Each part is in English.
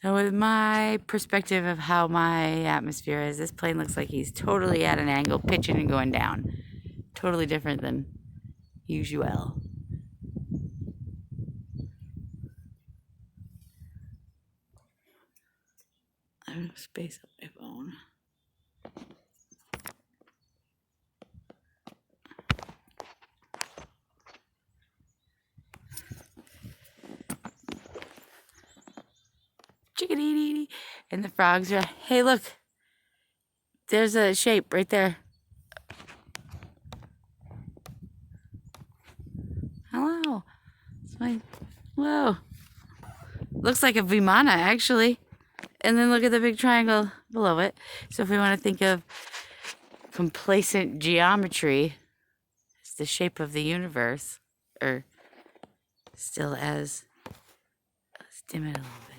So with my perspective of how my atmosphere is, this plane looks like he's totally at an angle, pitching and going down. Totally different than usual. I have no space on my phone. Chickadee. And the frogs are, hey, look. There's a shape right there. Hello. It's my, whoa. Looks like a Vimana, actually. And then look at the big triangle below it. So if we want to think of complacent geometry, it's the shape of the universe. Or still as, let's dim it a little bit.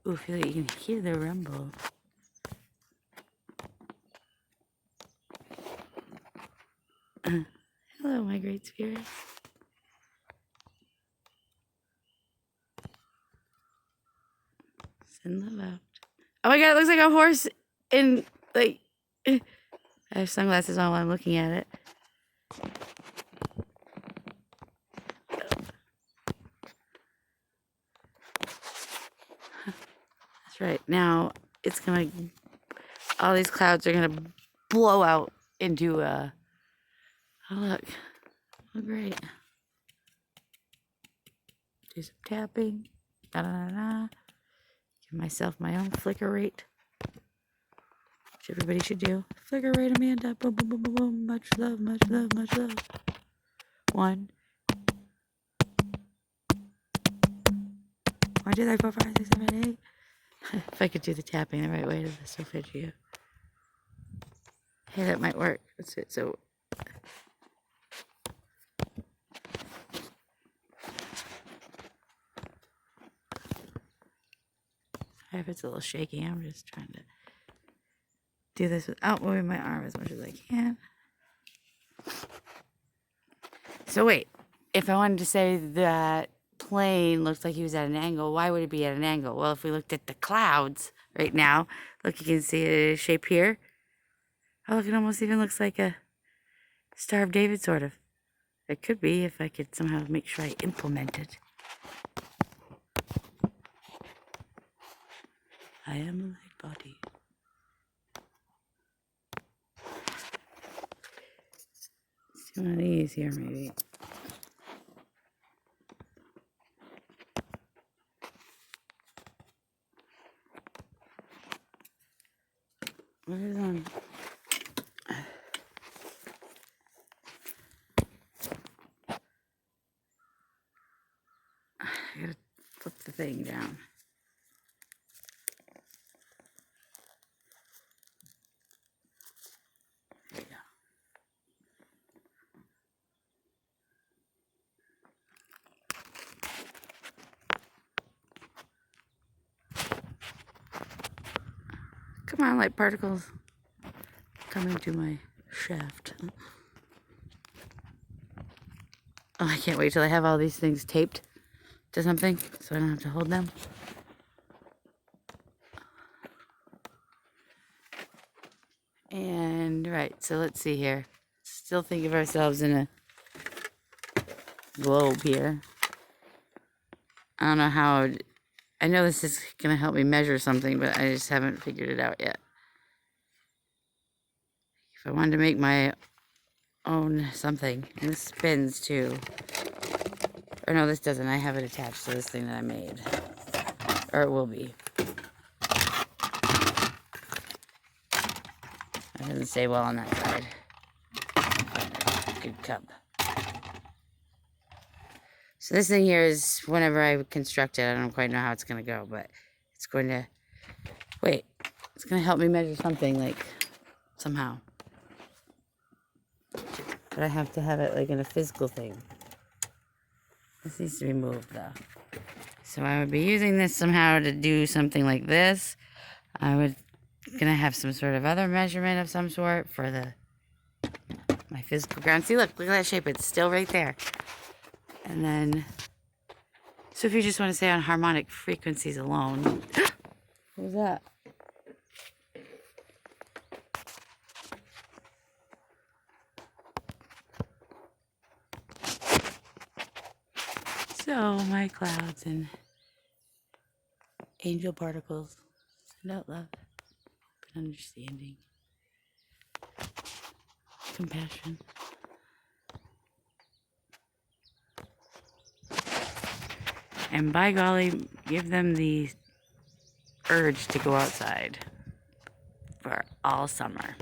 Ooh, I feel like you can hear the rumble. Hello, my great spirit. Send love out. Oh my god, it looks like a horse in, like, I have sunglasses on while I'm looking at it. That's right. Now, it's gonna, all these clouds are gonna blow out into oh look. Oh great. Do some tapping. Da da da da. Give myself my own flicker rate. Which everybody should do. Flicker rate, Amanda. Boom, boom, boom, boom, boom. Much love, much love, much love. 1, 2, 3, 4, 5, 6, 7, 8. If I could do the tapping the right way to the solfeggio. Hey, that might work. That's it. So if it's a little shaky, I'm just trying to do this without moving my arm as much as I can. So wait, if I wanted to say that plane looks like he was at an angle, why would it be at an angle? Well, if we looked at the clouds right now, look, you can see a shape here. Oh, look, it almost even looks like a Star of David, sort of. It could be if I could somehow make sure I implement it. I am a light body. Let's do one of these here, maybe. What is on? I gotta flip the thing down. There we go. Come on, light particles coming to my shaft. Oh, I can't wait till I have all these things taped to something so I don't have to hold them. And right, so let's see here. Still think of ourselves in a globe here. I don't know how, I know this is gonna help me measure something, but I just haven't figured it out yet. If I wanted to make my own something, and this spins too. Or no, this doesn't. I have it attached to this thing that I made. Or it will be. It doesn't stay well on that side. Good cup. So this thing here is, whenever I construct it, I don't quite know how it's going to go, but it's going to, wait, it's going to help me measure something, like, somehow. But I have to have it, like, in a physical thing. This needs to be moved, though. So I would be using this somehow to do something like this. I would, gonna have some sort of other measurement of some sort for my physical ground. See, look at that shape. It's still right there. And then, so if you just want to say on harmonic frequencies alone. What was that? So my clouds and angel particles send out love, open understanding, compassion. And by golly, give them the urge to go outside for all summer.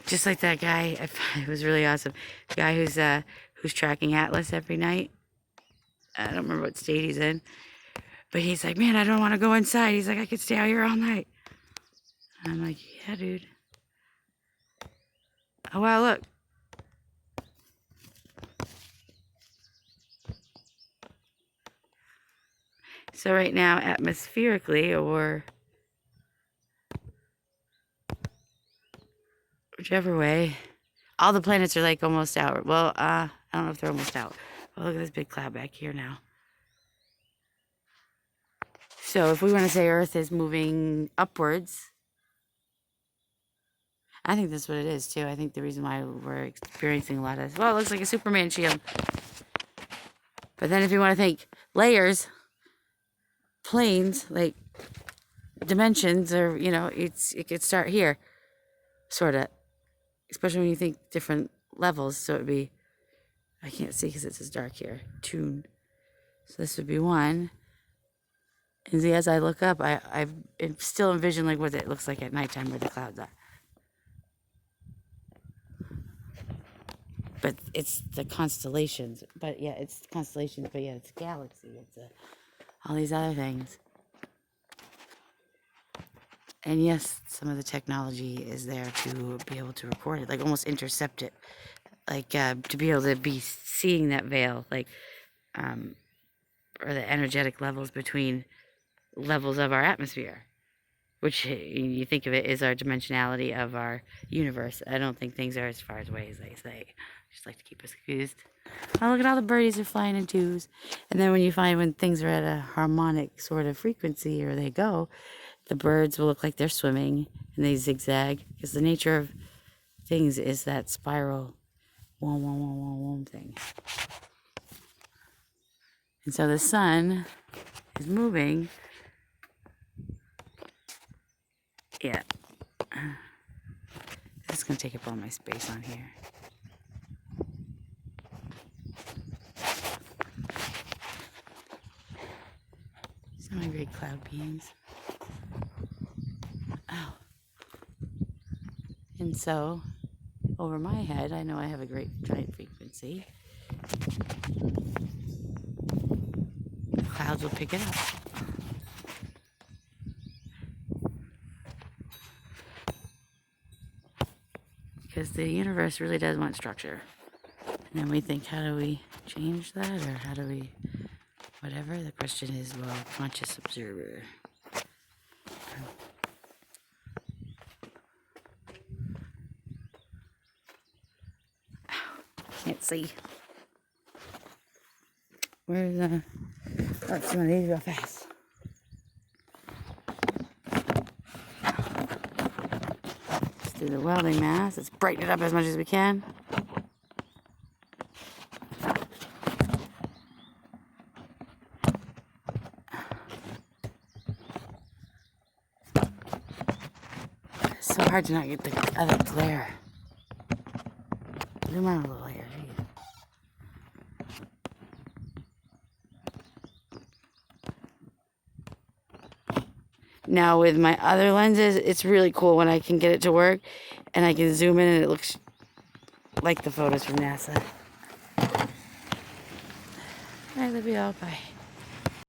Just like that guy, it was really awesome. The guy who's tracking Atlas every night. I don't remember what state he's in. But he's like, man, I don't want to go inside. He's like, I could stay out here all night. And I'm like, yeah, dude. Oh, wow, look. So right now, atmospherically, or whichever way, all the planets are like almost out. Well, I don't know if they're almost out. Oh, look at this big cloud back here now. So if we want to say Earth is moving upwards, I think that's what it is too. I think the reason why we're experiencing a lot of, well, it looks like a Superman shield. But then if you want to think layers, planes, like dimensions, or, you know, it could start here, sort of. Especially when you think different levels. So it would be, I can't see because it says dark here, tune. So this would be one. And see, as I look up, I still envision like what it looks like at nighttime where the clouds are. But it's the constellations. But yeah, it's constellations. But yeah, it's galaxy. It's all these other things. And yes, some of the technology is there to be able to record it, like almost intercept it, like to be able to be seeing that veil, like, or the energetic levels between levels of our atmosphere, which you think of it as our dimensionality of our universe. I don't think things are as far away as they say. I just like to keep us confused. Oh, look at all the birdies are flying in twos. And then when you find when things are at a harmonic sort of frequency, or they go, the birds will look like they're swimming and they zigzag, because the nature of things is that spiral, wom, wom, wom, wom, wom thing. And so the sun is moving. Yeah. This is going to take up all my space on here. So many great cloud beings. Oh. And so, over my head, I know I have a great giant frequency. The clouds will pick it up. Because the universe really does want structure. And then we think, how do we change that? Or how do we, whatever? The question is, well, conscious observer. Can't see. Where's let's do one of these real fast. Let's do the welding mask. Let's brighten it up as much as we can. It's so hard to not get the other glare. Zoom out a little here. Now with my other lenses, it's really cool when I can get it to work and I can zoom in and it looks like the photos from NASA. Alright, love you all. Bye.